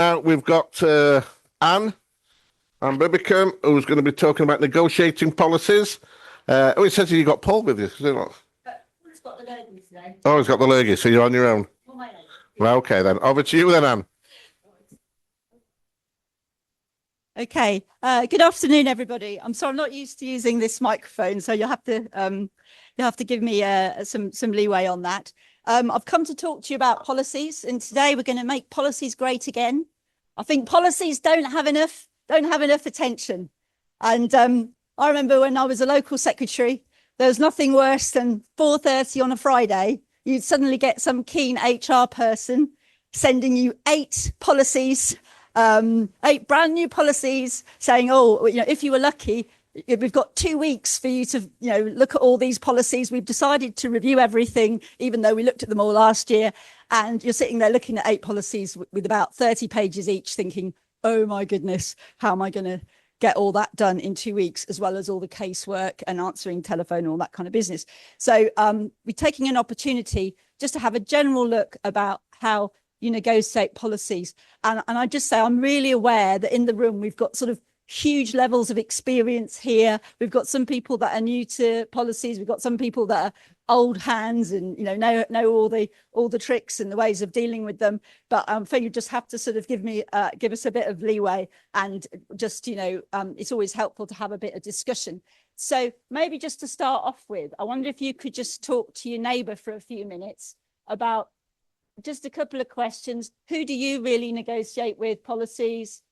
We've got Anne and Bibicum, who's going to be talking about negotiating policies. It says you got Paul with you. Is it not? He's got the lurgies today. Oh, he's got the lurgy, so you're on your own. Well, okay, then. Over to you then, Anne. Okay. Good afternoon, everybody. I'm sorry, I'm not used to using this microphone, so you'll have to give me some leeway on that. I've come to talk to you about policies, and today we're going to make policies great again. I think policies don't have enough attention. And I remember when I was a local secretary, there was nothing worse than 4:30 on a Friday. You'd suddenly get some keen HR person sending you 8 policies, 8 brand new policies, saying, oh, if you were lucky, we've got 2 weeks for you to, look at all these policies. We've decided to review everything, even though we looked at them all last year. And you're sitting there looking at 8 policies with about 30 pages each, thinking, oh my goodness, how am I going to get all that done in 2 weeks, as well as all the casework and answering telephone and all that kind of business. So we're taking an opportunity just to have a general look about how you negotiate policies. And I just say, I'm really aware that in the room, we've got sort of huge levels of experience here. We've got some people that are new to policies. We've got some people that are old hands and, know all the tricks and the ways of dealing with them. But you just have to sort of give us a bit of leeway, and just, it's always helpful to have a bit of discussion. So maybe just to start off with, I wonder if you could just talk to your neighbour for a few minutes about just a couple of questions. Who do you really negotiate with policies?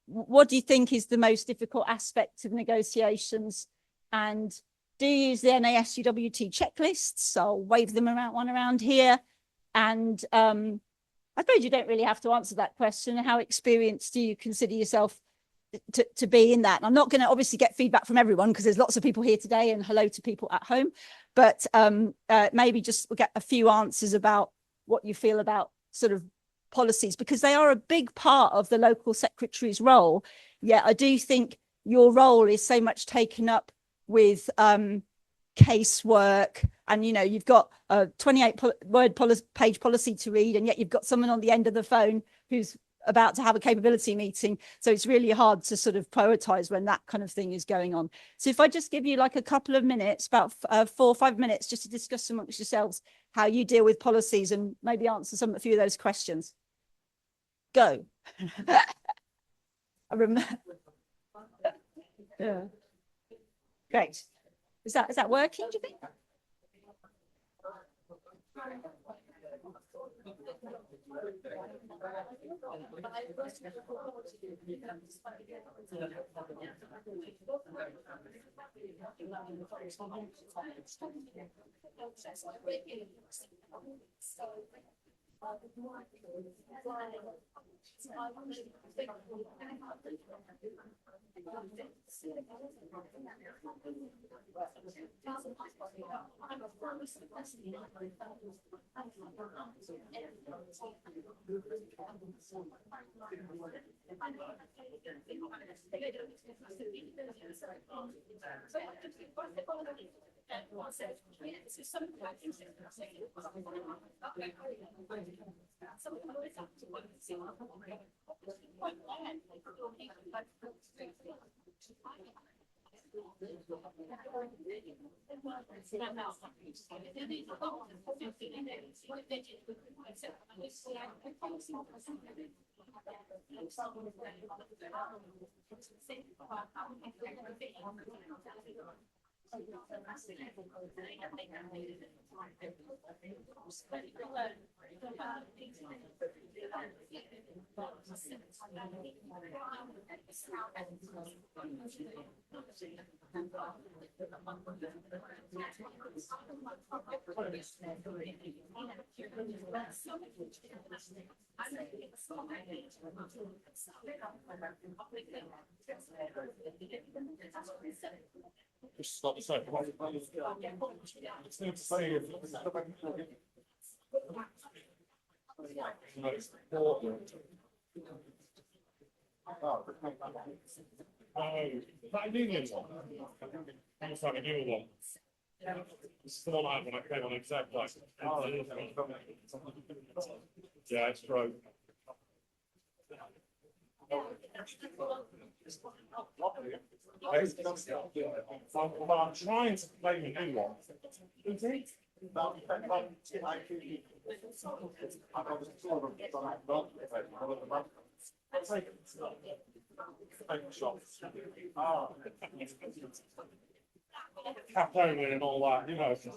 What do you think is the most difficult aspect of negotiations? And do you use the NASUWT checklists? I'll wave them around here. And I suppose you don't really have to answer that question. How experienced do you consider yourself to be in that? And I'm not going to obviously get feedback from everyone, because there's lots of people here today, and hello to people at home. But maybe just we'll get a few answers about what you feel about sort of policies, because they are a big part of the local secretary's role. Yeah, I do think your role is so much taken up with casework, and you've got a 28-word page policy to read, and yet you've got someone on the end of the phone who's about to have a capability meeting. So it's really hard to sort of prioritize when that kind of thing is going on. So if I just give you like a couple of minutes, about 4 or 5 minutes, just to discuss amongst yourselves how you deal with policies, and maybe answer a few of those questions. Go. I remember. Yeah. Great. Is that working, do you think? Just stop the second. It's need to say if that a new one? Almost like a new one. This is the one I had when I came on exactly. Yeah, it's broke. I'm trying to play a new one. Capone and all that, you know. I see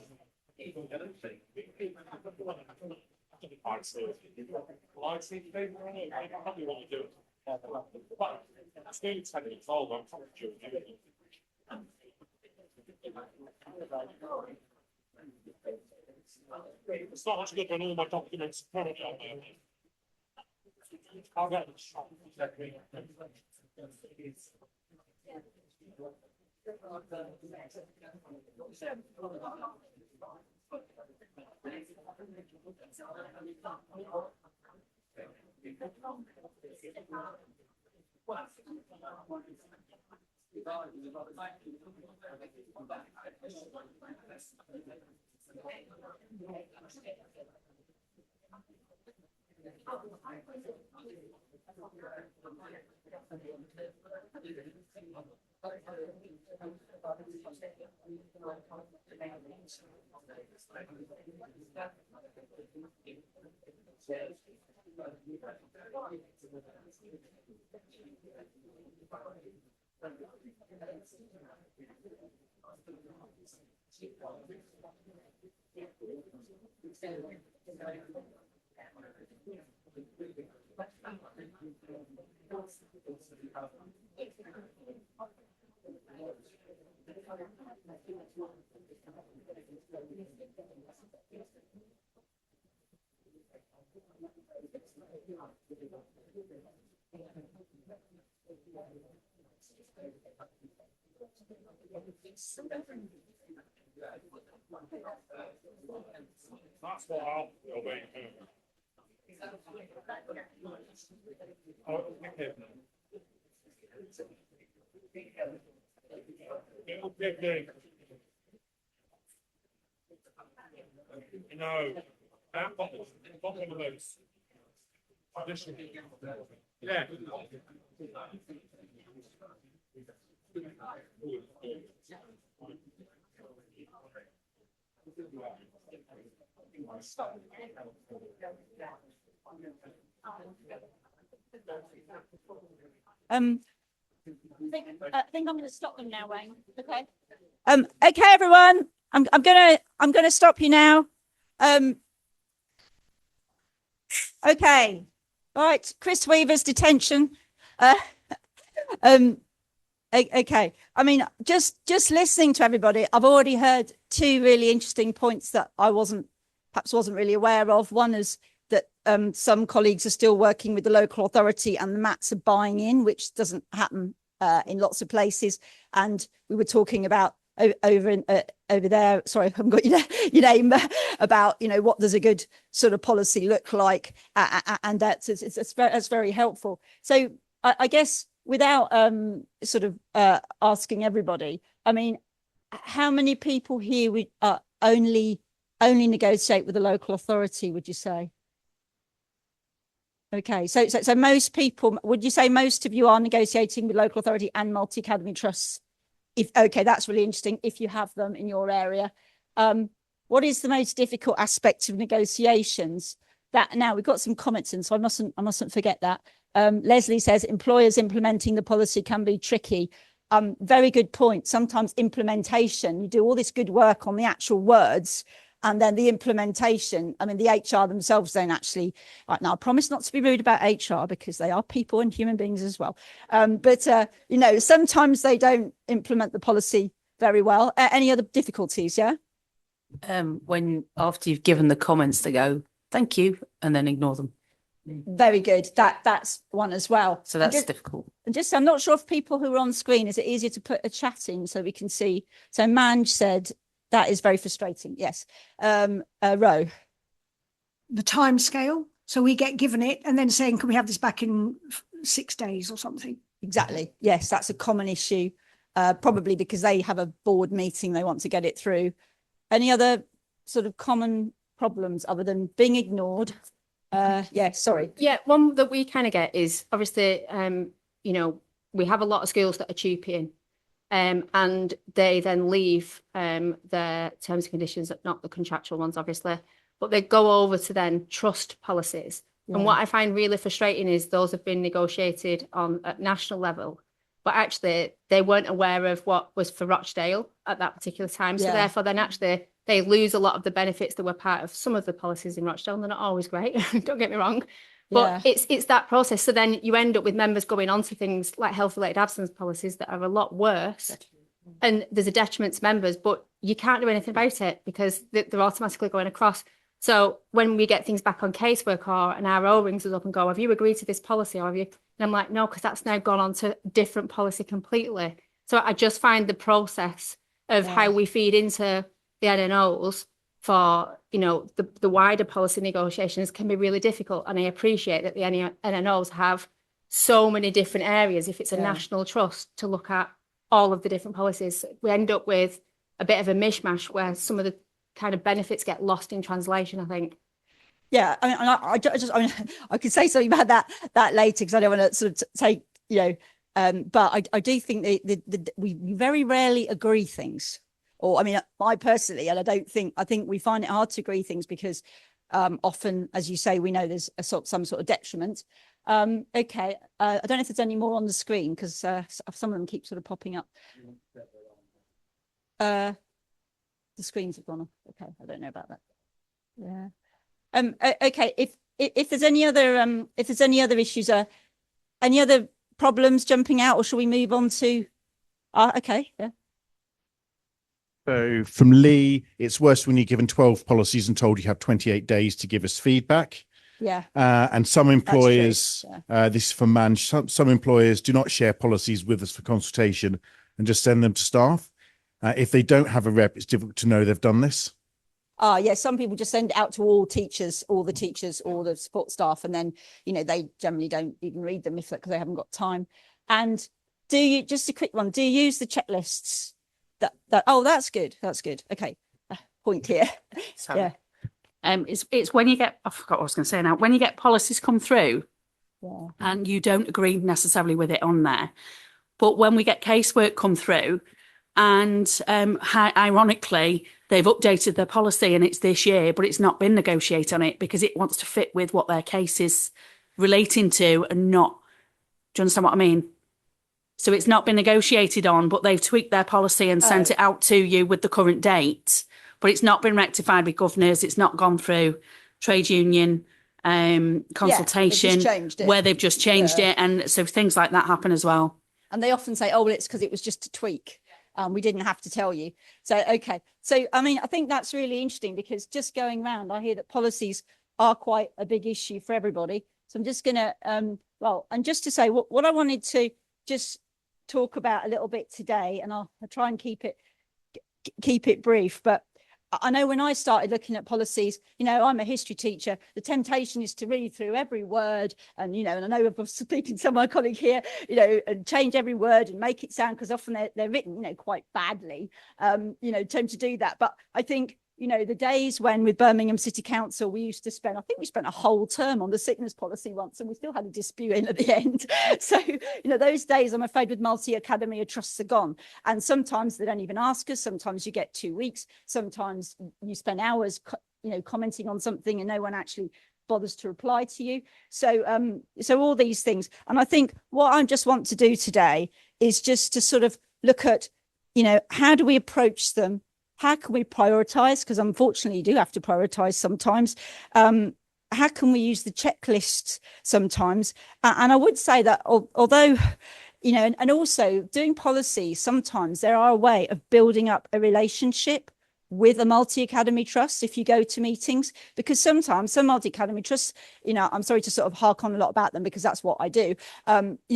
people, I probably want to do it. But it's nearly 10 minutes old, I'm probably doing it. It's not much good when all my documents are currently on there. I'll get the shot. That's what I'll obey. It'll be big. No, that bottom of those. Yeah. I think I'm going to stop them now, Wayne. Okay. Okay, everyone. I'm gonna stop you now. Okay. Right. Chris Weaver's detention. Okay. I mean, just listening to everybody, I've already heard two really interesting points that I perhaps wasn't really aware of. One is that some colleagues are still working with the local authority and the MATs are buying in, which doesn't happen in lots of places. And we were talking about over there, sorry, I haven't got your name, about, you know, what does a good sort of policy look like, and that's very helpful. So I guess without sort of asking everybody, I mean, how many people here would only negotiate with the local authority, would you say? Okay, so most people, would you say most of you are negotiating with local authority and multi-academy trusts? Okay, that's really interesting if you have them in your area. What is the most difficult aspect of negotiations? That now we've got some comments in, so I mustn't forget that. Leslie says employers implementing the policy can be tricky. Very good point. Sometimes implementation, you do all this good work on the actual words, and then the implementation, I mean, the HR themselves don't actually, right now, I promise not to be rude about HR because they are people and human beings as well. But you know, sometimes they don't implement the policy very well. Any other difficulties, yeah? When after you've given the comments, they go, thank you, and then ignore them. Very good. That's one as well. So that's difficult. And just, I'm not sure if people who are on screen, is it easier to put a chat in so we can see? So Manj said, that is very frustrating. Yes. Ro. The time scale. So we get given it and then saying, can we have this back in 6 days or something? Exactly. Yes, that's a common issue, probably because they have a board meeting, they want to get it through. Any other sort of common problems other than being ignored? Yeah, sorry. Yeah, one that we kind of get is obviously, we have a lot of schools that are cheaping, and they then leave their terms and conditions, not the contractual ones, obviously, but they go over to then trust policies. Yeah. And what I find really frustrating is those have been negotiated on at national level, but actually they weren't aware of what was for Rochdale at that particular time. So Yeah. therefore, then actually they lose a lot of the benefits that were part of some of the policies in Rochdale. And they're not always great, don't get me wrong. But it's that process. So then you end up with members going on to things like health-related absence policies that are a lot worse. And there's a detriment to members, but you can't do anything about it because they're automatically going across. So when we get things back on casework or an RO rings us up and go, have you agreed to this policy or have you? And I'm like, no, because that's now gone on to different policy completely. So I just find the process of how we feed into the NNOs for, the wider policy negotiations can be really difficult. And I appreciate that the NNOs have so many different areas. If it's a national trust to look at all of the different policies, we end up with a bit of a mishmash where some of the kind of benefits get lost in translation, I think. Yeah, I mean, I could say something about that later because I don't want to sort of take, but I do think we very rarely agree things. Or I mean, I personally, and I think we find it hard to agree things because often, as you say, we know there's some sort of detriment. Okay, I don't know if there's any more on the screen because some of them keep sort of popping up. The screens have gone off. Okay, I don't know about that. Yeah. Okay. If there's any other issues, any other problems jumping out, or shall we move on to? Okay. Yeah. So from Lee, it's worse when you're given 12 policies and told you have 28 days to give us feedback. Yeah. And some employers, this is from Man, some employers do not share policies with us for consultation and just send them to staff. If they don't have a rep, it's difficult to know they've done this. Yeah, some people just send it out to all the teachers, all the support staff, and then, they generally don't even read them because they haven't got time. And just a quick one, do you use the checklists? That's good. Okay. Point here. Yeah. It's when you get, I forgot what I was going to say now, when you get policies come through and you don't agree necessarily with it on there, but when we get casework come through and ironically, they've updated their policy and it's this year, but it's not been negotiated on it because it wants to fit with what their case is relating to and not, do you understand what I mean? So it's not been negotiated on, but they've tweaked their policy and sent it out to you with the current date, but it's not been rectified with governors. It's not gone through trade union consultation where they've just changed it. And so things like that happen as well. And they often say, well, it's because it was just a tweak. We didn't have to tell you. So, okay. So, I mean, I think that's really interesting because just going around, I hear that policies are quite a big issue for everybody. So I'm just going to, and just to say what I wanted to just talk about a little bit today, and I'll try and keep it brief, but I know when I started looking at policies, I'm a history teacher. The temptation is to read through every word and, and I know I'm speaking to my colleague here, and change every word and make it sound, because often they're written, quite badly, tend to do that. But I think, the days when with Birmingham City Council, we spent a whole term on the sickness policy once and we still had a dispute in at the end. So, those days, I'm afraid, with multi-academy trusts are gone. And sometimes they don't even ask us. Sometimes you get 2 weeks. Sometimes you spend hours, commenting on something and no one actually bothers to reply to you. So, all these things. And I think what I just want to do today is just to sort of look at, how do we approach them? How can we prioritize? Because unfortunately, you do have to prioritize sometimes. How can we use the checklists sometimes? And I would say that although, and also doing policy, sometimes there are a way of building up a relationship with a multi-academy trust if you go to meetings, because sometimes some multi-academy trusts, I'm sorry to sort of hark on a lot about them because that's what I do.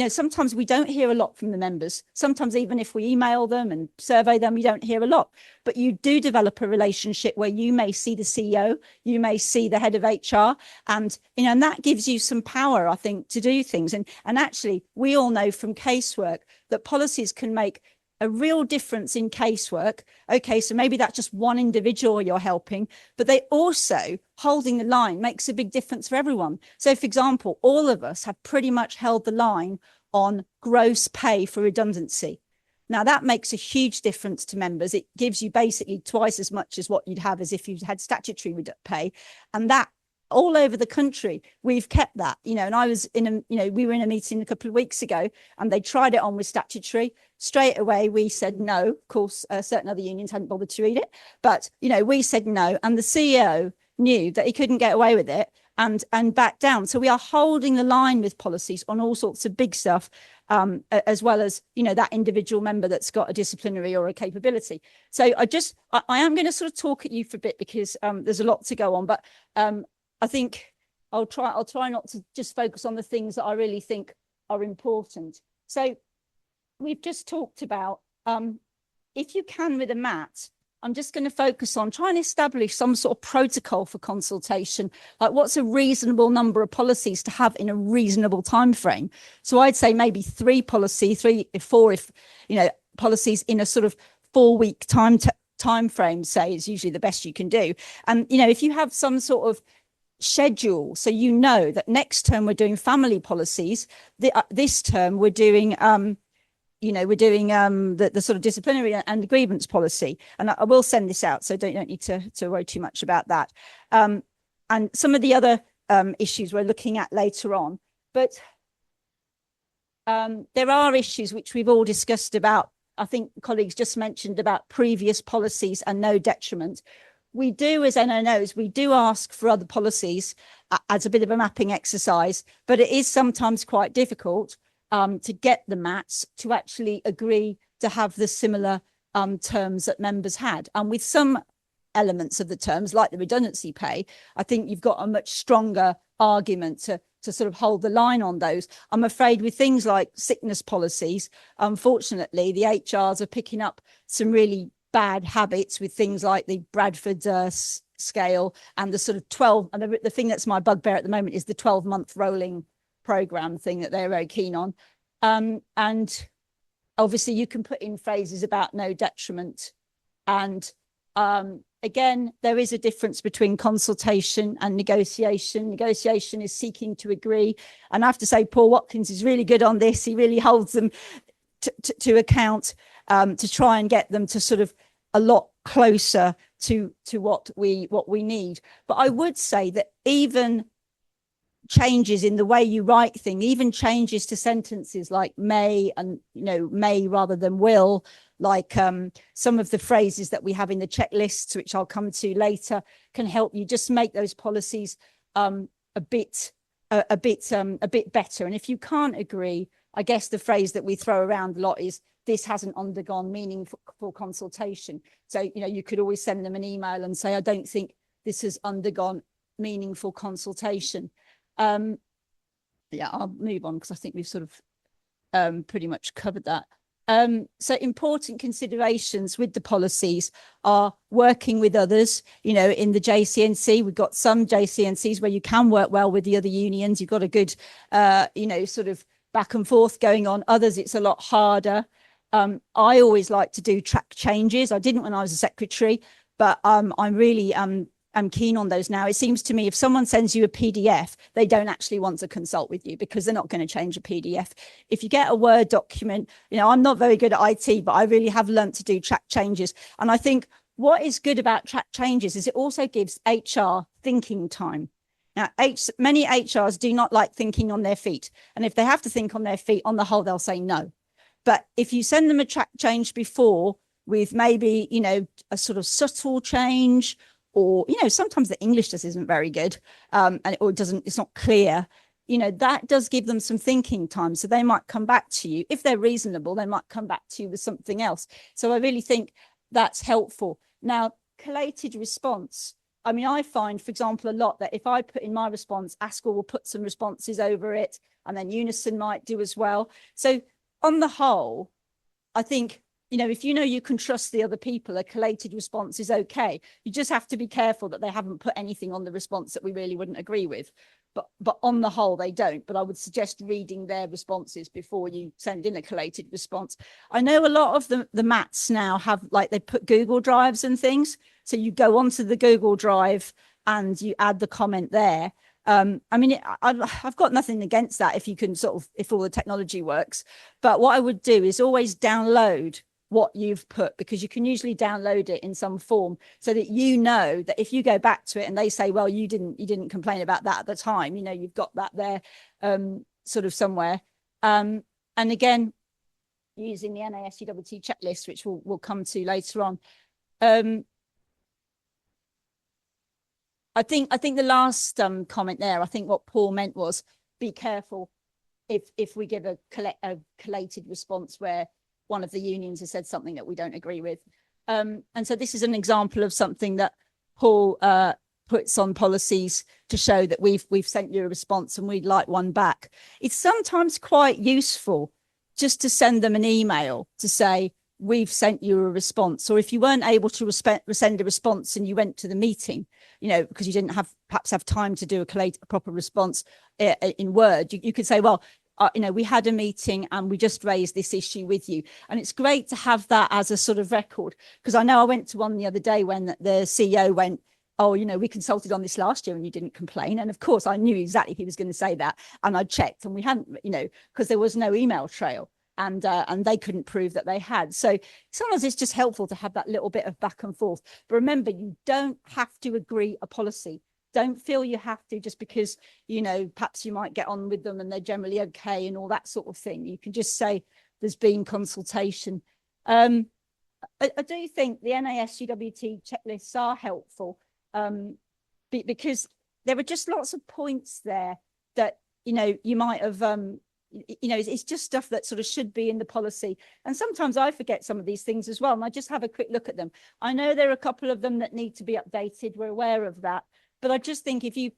Sometimes we don't hear a lot from the members. Sometimes even if we email them and survey them, we don't hear a lot. But you do develop a relationship where you may see the CEO, you may see the head of HR, and and that gives you some power, I think, to do things. And actually, we all know from casework that policies can make a real difference in casework. Okay, so maybe that's just one individual you're helping, but they also holding the line makes a big difference for everyone. So for example, all of us have pretty much held the line on gross pay for redundancy. Now that makes a huge difference to members. It gives you basically twice as much as what you'd have as if you had statutory pay. And that all over the country, we've kept that, and I was we were in a meeting a couple of weeks ago and they tried it on with statutory. Straight away, we said no. Of course, certain other unions hadn't bothered to read it, but, we said no. And the CEO knew that he couldn't get away with it and back down. So we are holding the line with policies on all sorts of big stuff, as well as, that individual member that's got a disciplinary or a capability. So I am going to sort of talk at you for a bit because there's a lot to go on, but I think I'll try not to just focus on the things that I really think are important. So we've just talked about, if you can with a MAT, I'm just going to focus on trying to establish some sort of protocol for consultation, like what's a reasonable number of policies to have in a reasonable time frame. So I'd say maybe 4 policies in a sort of 4-week time frame, say, is usually the best you can do. And if you have some sort of schedule, so that next term we're doing family policies, this term we're doing the sort of disciplinary and grievance policy. And I will send this out, so don't need to worry too much about that. And some of the other issues we're looking at later on. But there are issues which we've all discussed about. I think colleagues just mentioned about previous policies and no detriment. We do, as NNOs, we do ask for other policies as a bit of a mapping exercise, but it is sometimes quite difficult to get the MATs to actually agree to have the similar terms that members had. And with some elements of the terms, like the redundancy pay, I think you've got a much stronger argument to sort of hold the line on those. I'm afraid with things like sickness policies, unfortunately, the HRs are picking up some really bad habits with things like the Bradford scale and the sort of 12, and the thing that's my bugbear at the moment is the 12-month rolling program thing that they're very keen on. And obviously you can put in phrases about no detriment. And again, there is a difference between consultation and negotiation. Negotiation is seeking to agree. And I have to say, Paul Watkins is really good on this. He really holds them to account to try and get them to sort of a lot closer to what we need. But I would say that even changes in the way you write things, even changes to sentences like may and may rather than will, like some of the phrases that we have in the checklists, which I'll come to later, can help you just make those policies a bit better. And if you can't agree, I guess the phrase that we throw around a lot is this hasn't undergone meaningful consultation. So you could always send them an email and say, I don't think this has undergone meaningful consultation. I'll move on because I think we've sort of pretty much covered that. So important considerations with the policies are working with others. In the JCNC, we've got some JCNCs where you can work well with the other unions. You've got a good, sort of back and forth going on. Others, it's a lot harder. I always like to do track changes. I didn't when I was a secretary, but I'm really I'm keen on those now. It seems to me if someone sends you a PDF, they don't actually want to consult with you because they're not going to change a PDF. If you get a Word document, I'm not very good at IT, but I really have learned to do track changes. And I think what is good about track changes is it also gives HR thinking time. Now, many HRs do not like thinking on their feet. And if they have to think on their feet, on the whole, they'll say no. But if you send them a track change before with maybe, a sort of subtle change, or, sometimes the English just isn't very good, it's not clear, that does give them some thinking time. So they might come back to you. If they're reasonable, they might come back to you with something else. So I really think that's helpful. Now, collated response. I mean, I find, for example, a lot that if I put in my response, ASCL will put some responses over it, and then Unison might do as well. So on the whole, I think, if you can trust the other people, a collated response is okay. You just have to be careful that they haven't put anything on the response that we really wouldn't agree with. but on the whole they don't. But I would suggest reading their responses before you send in a collated response. I know a lot of the MATs now have, like, they put Google Drives and things, so you go onto the Google Drive and you add the comment there. I mean, I've got nothing against that if you can if all the technology works. But what I would do is always download what you've put, because you can usually download it in some form so that you know that if you go back to it and they say, well, you didn't complain about that at the time, you know, you've got that there sort of somewhere. And again, using the NASUWT checklist, which we'll come to later on. I think the last comment there, I think what Paul meant was, be careful if we give a collated response where one of the unions has said something that we don't agree with. And so this is an example of something that Paul puts on policies to show that we've sent you a response and we'd like one back. It's sometimes quite useful just to send them an email to say, we've sent you a response. Or if you weren't able to send a response and you went to the meeting, you know, because you didn't perhaps have time to do a proper response in Word, you could say, well, you know, we had a meeting and we just raised this issue with you. And it's great to have that as a sort of record, because I know I went to one the other day when the CEO went, oh, you know, we consulted on this last year and you didn't complain. And of course, I knew exactly he was going to say that. And I checked and we hadn't, you know, because there was no email trail. And they couldn't prove that they had. So sometimes it's just helpful to have that little bit of back and forth. But remember, you don't have to agree a policy. Don't feel you have to just because, you know, perhaps you might get on with them and they're generally okay and all that sort of thing. You can just say there's been consultation. I do think the NASUWT checklists are helpful because there are just lots of points there that, you know, you might have you know, it's just stuff that sort of should be in the policy. And sometimes I forget some of these things as well. And I just have a quick look at them. I know there are a couple of them that need to be updated. We're aware of that. But I just think it's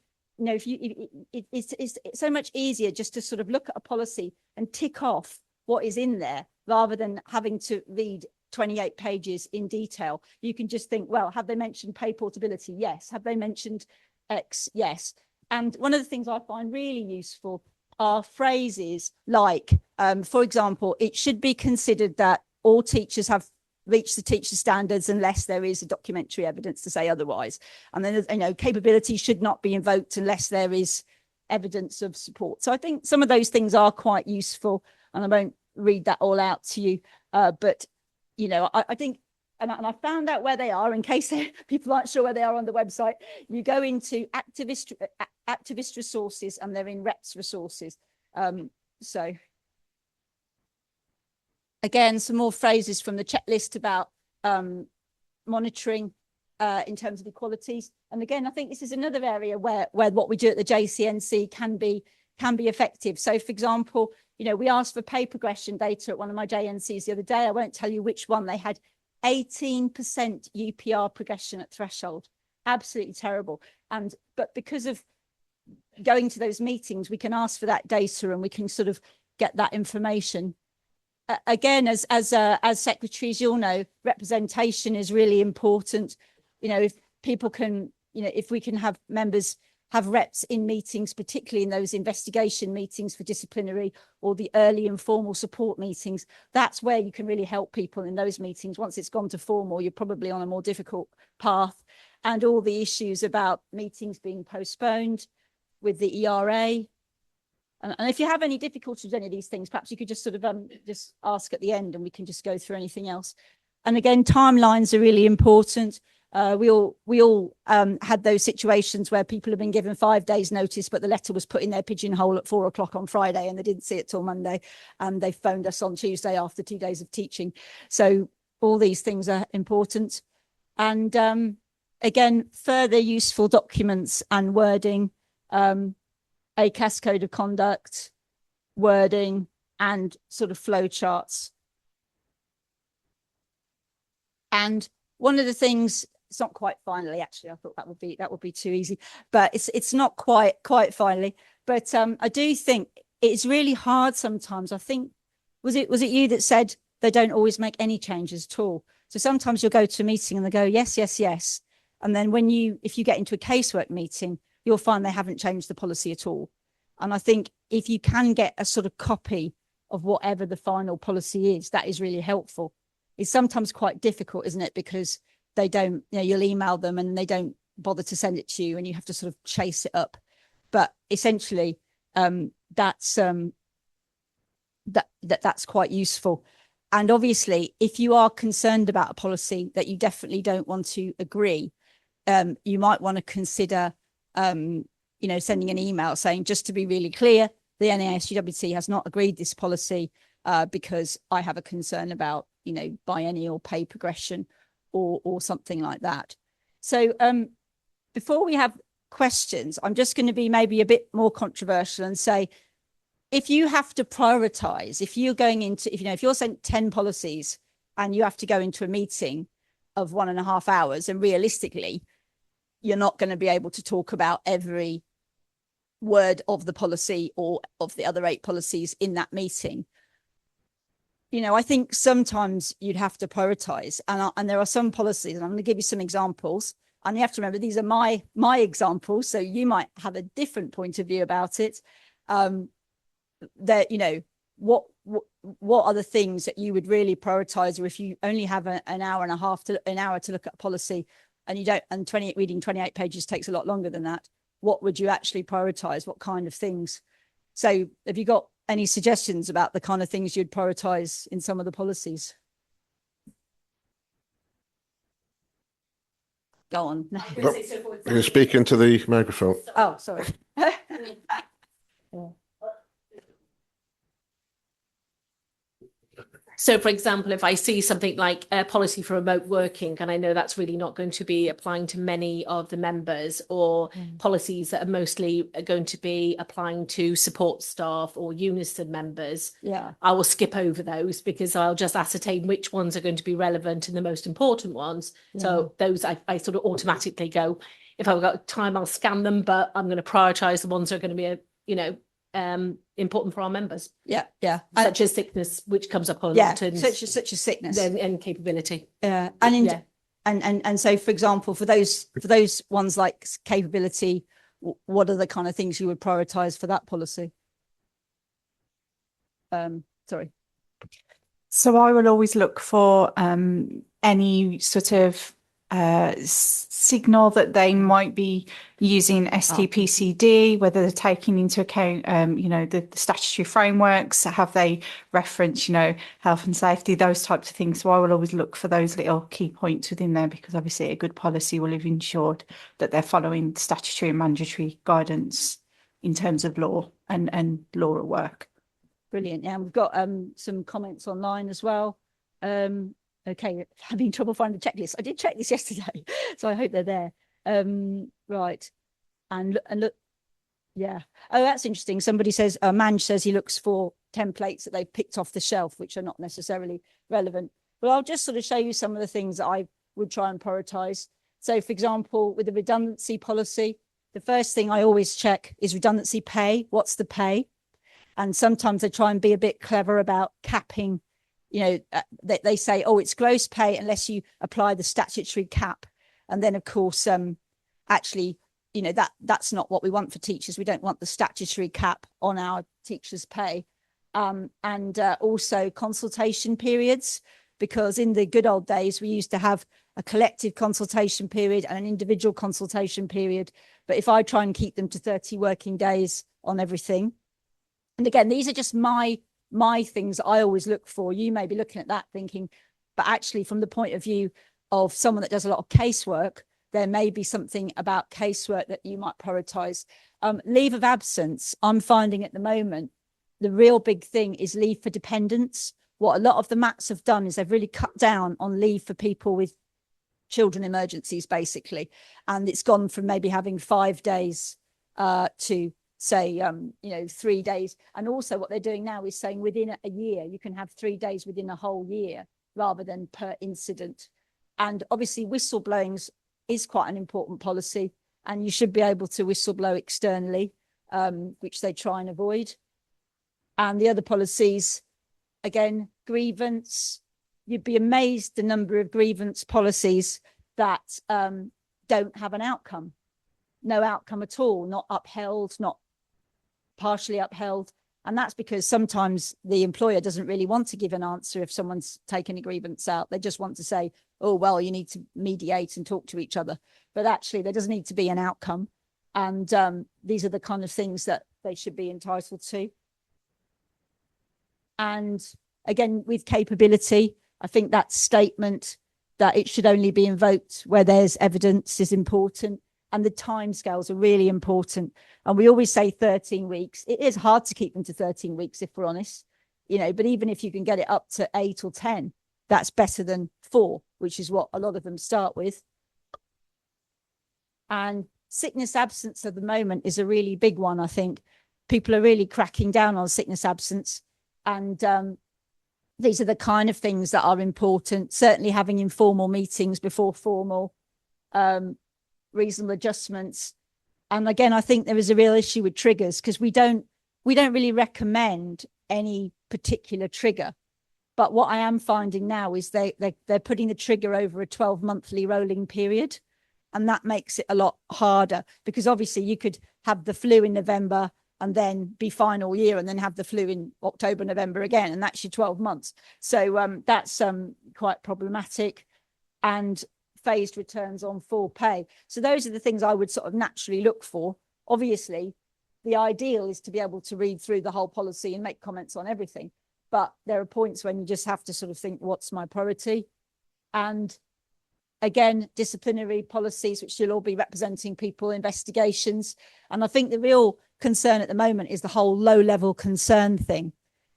so much easier just to sort of look at a policy and tick off what is in there rather than having to read 28 pages in detail. You can just think, well, have they mentioned pay portability? Yes. Have they mentioned X? Yes. And one of the things I find really useful are phrases like, for example, it should be considered that all teachers have reached the teacher standards unless there is a documentary evidence to say otherwise. And then, you know, capability should not be invoked unless there is evidence of support. So I think some of those things are quite useful, and I won't read that all out to you. But, you know, I think, and I found out where they are in case people aren't sure where they are on the website. You go into activist resources and they're in reps resources. So again, some more phrases from the checklist about monitoring in terms of equalities. And again, I think this is another area where what we do at the JCNC can be effective. So for example, you know, we asked for pay progression data at one of my JNCs the other day. I won't tell you which one. They had 18% UPR progression at threshold. Absolutely terrible. But because of going to those meetings, we can ask for that data and we can sort of get that information. Again, as secretaries, you'll know, representation is really important. You know, if people can, you know, if we can have members have reps in meetings, particularly in those investigation meetings for disciplinary or the early informal support meetings, that's where you can really help people in those meetings. Once it's gone to formal, you're probably on a more difficult path. And all the issues about meetings being postponed with the ERA. And if you have any difficulties with any of these things, perhaps you could just sort of just ask at the end and we can just go through anything else. And again, timelines are really important. We all had those situations where people have been given 5 days notice, but the letter was put in their pigeonhole at 4 o'clock on Friday and they didn't see it till Monday. And they phoned us on Tuesday after 2 days of teaching. So all these things are important. And again, further useful documents and wording, ACAS code of conduct, wording, and sort of flow charts. And one of the things, it's not quite finally, actually, I thought that would be too easy, but it's not quite finally. But I do think it's really hard sometimes. I think, was it you that said they don't always make any changes at all? So sometimes you'll go to a meeting and they go, yes, yes, yes. And then if you get into a casework meeting, you'll find they haven't changed the policy at all. And I think if you can get a sort of copy of whatever the final policy is, that is really helpful. It's sometimes quite difficult, isn't it? Because they don't, you'll email them and they don't bother to send it to you and you have to sort of chase it up. But essentially, that's quite useful. And obviously, if you are concerned about a policy that you definitely don't want to agree, you might want to consider, sending an email saying, just to be really clear, the NASGWT has not agreed this policy because I have a concern about, biennial pay progression or something like that. So before we have questions, I'm just going to be maybe a bit more controversial and say, if you have to prioritize, if you're going into, if you're sent 10 policies and you have to go into a meeting of 1.5 hours, and realistically, you're not going to be able to talk about every word of the policy or of the other 8 policies in that meeting. I think sometimes you'd have to prioritize, and there are some policies, and I'm going to give you some examples. And you have to remember, these are my examples, so you might have a different point of view about it. That what are the things that you would really prioritize, or if you only have an hour to look at a policy, and you don't, and reading 28 pages takes a lot longer than that, what would you actually prioritize? What kind of things? So have you got any suggestions about the kind of things you'd prioritize in some of the policies? Go on. You're speaking to the microphone. Oh, sorry. Yeah. So, for example, if I see something like a policy for remote working, and I know that's really not going to be applying to many of the members, or policies that are mostly going to be applying to support staff or Unison members, I will skip over those because I'll just ascertain which ones are going to be relevant and the most important ones. So those I sort of automatically go, if I've got time, I'll scan them, but I'm going to prioritize the ones that are going to be, important for our members, such as sickness, which comes up a lot, and such as sickness and capability, and so, for example, for those ones like capability, what are the kind of things you would prioritize for that policy? Sorry. So I will always look for any sort of signal that they might be using STPCD, whether they're taking into account, the statutory frameworks, have they referenced, health and safety, those types of things. So I will always look for those little key points within there, because obviously a good policy will have ensured that they're following statutory and mandatory guidance in terms of law and law at work. Brilliant. Yeah, we've got some comments online as well. Okay, having trouble finding the checklist. I did check this yesterday, so I hope they're there. Right, and look, yeah. Oh, that's interesting. Somebody says, Manj says he looks for templates that they've picked off the shelf, which are not necessarily relevant. But I'll just sort of show you some of the things that I would try and prioritize. So, for example, with the redundancy policy, the first thing I always check is redundancy pay. What's the pay? And sometimes they try and be a bit clever about capping. They say, oh, it's gross pay unless you apply the statutory cap. And then, of course, actually, that's not what we want for teachers. We don't want the statutory cap on our teachers' pay. And also consultation periods, because in the good old days, we used to have a collective consultation period and an individual consultation period. But if I try and keep them to 30 working days on everything, and again, these are just my things I always look for. You may be looking at that thinking, but actually from the point of view of someone that does a lot of casework, there may be something about casework that you might prioritize. Leave of absence, I'm finding at the moment, the real big thing is leave for dependents. What a lot of the MATs have done is they've really cut down on leave for people with children emergencies, basically. And it's gone from maybe having 5 days to say, 3 days. And also what they're doing now is saying within a year, you can have 3 days within a whole year rather than per incident. And obviously whistleblowing is quite an important policy, and you should be able to whistleblow externally, which they try and avoid. And the other policies, again, grievance, you'd be amazed the number of grievance policies that don't have an outcome. no outcome at all, not upheld, not partially upheld. And that's because sometimes the employer doesn't really want to give an answer if someone's taken a grievance out. They just want to say, oh, well, you need to mediate and talk to each other. But actually, there doesn't need to be an outcome. And these are the kind of things that they should be entitled to. And again, with capability, I think that statement that it should only be invoked where there's evidence is important. And the timescales are really important. And we always say 13 weeks. It is hard to keep them to 13 weeks, if we're honest, you know, but even if you can get it up to 8 or 10, that's better than 4, which is what a lot of them start with. And sickness absence at the moment is a really big one. I think people are really cracking down on sickness absence. And these are the kind of things that are important. Certainly having informal meetings before formal, reasonable adjustments. And again, I think there is a real issue with triggers because we don't really recommend any particular trigger. But what I am finding now is they're putting the trigger over a 12-monthly rolling period. And that makes it a lot harder because obviously you could have the flu in November and then be fine all year and then have the flu in October, November again. And that's your 12 months. So that's quite problematic. And phased returns on full pay. So those are the things I would sort of naturally look for. Obviously, the ideal is to be able to read through the whole policy and make comments on everything. But there are points when you just have to sort of think, what's my priority? And again, disciplinary policies, which you'll all be representing people, investigations. And I think the real concern at the moment is the whole low-level concern thing,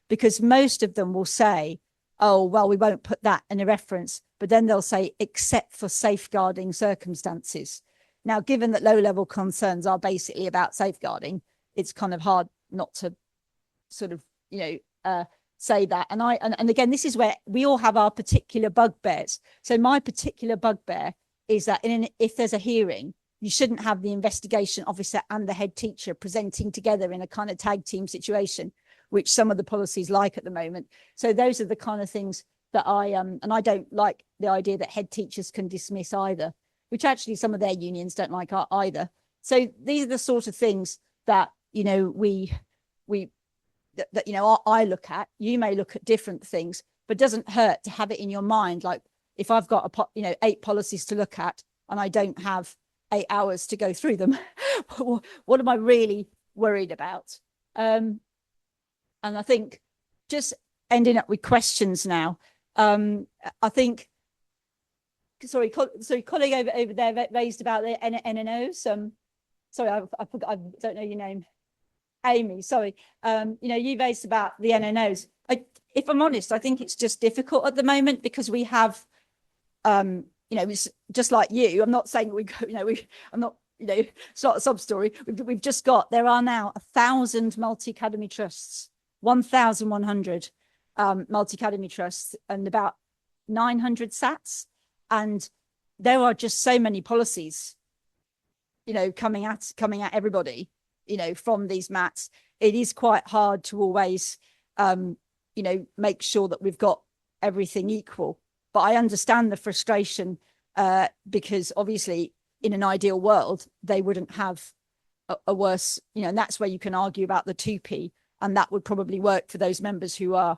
because most of them will say, oh, well, we won't put that in a reference, but then they'll say, except for safeguarding circumstances. Now, given that low-level concerns are basically about safeguarding, it's kind of hard not to sort of, you know, say that. And again, this is where we all have our particular bugbears. So my particular bugbear is that if there's a hearing, you shouldn't have the investigation officer and the head teacher presenting together in a kind of tag team situation, which some of the policies like at the moment. So those are the kind of things that and I don't like the idea that head teachers can dismiss either, which actually some of their unions don't like either. So these are the sort of things that, you know, that you know, I look at. You may look at different things, but it doesn't hurt to have it in your mind. Like if I've got 8 policies to look at and I don't have 8 hours to go through them, what am I really worried about? And I think just ending up with questions now. I think, sorry, colleague over there raised about the NNOs. Sorry, I forgot, I don't know your name. Amy, sorry. You know, you raised about the NNOs. If I'm honest, I think it's just difficult at the moment because we have, you know, it's just like you. I'm not saying I'm not, you know, it's not a sub story. We've just got, there are now 1,000 multi-academy trusts, 1,100 multi-academy trusts and about 900 SATs. And there are just so many policies, you know, coming at everybody, you know, from these mats. It is quite hard to always, you know, make sure that we've got everything equal. But I understand the frustration because obviously in an ideal world, they wouldn't have a worse, you know, and that's where you can argue about the 2P. And that would probably work for those members who were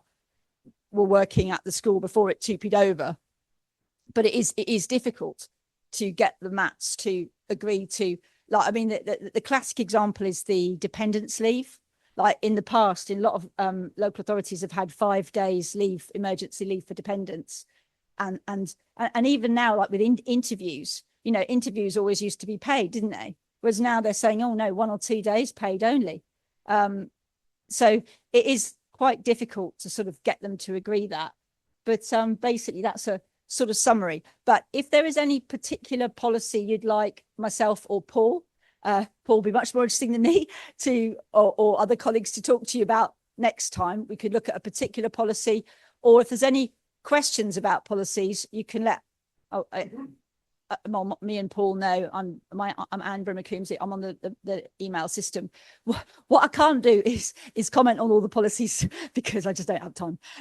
working at the school before it 2P'd over. But it is difficult to get the mats to agree to, like, I mean, the classic example is the dependence leave. Like in the past, in a lot of local authorities have had 5 days leave, emergency leave for dependents. And even now, like with interviews, you know, interviews always used to be paid, didn't they? Whereas now they're saying, oh no, 1 or 2 days paid only. So it is quite difficult to sort of get them to agree that. But basically that's a sort of summary. But if there is any particular policy you'd like myself or Paul will be much more interesting than me to, or other colleagues to talk to you about next time, we could look at a particular policy, or if there's any questions about policies, you can let me and Paul know. I'm Anne Brimmer-Coombs. I'm on the email system. What I can't do is comment on all the policies because I just don't have time.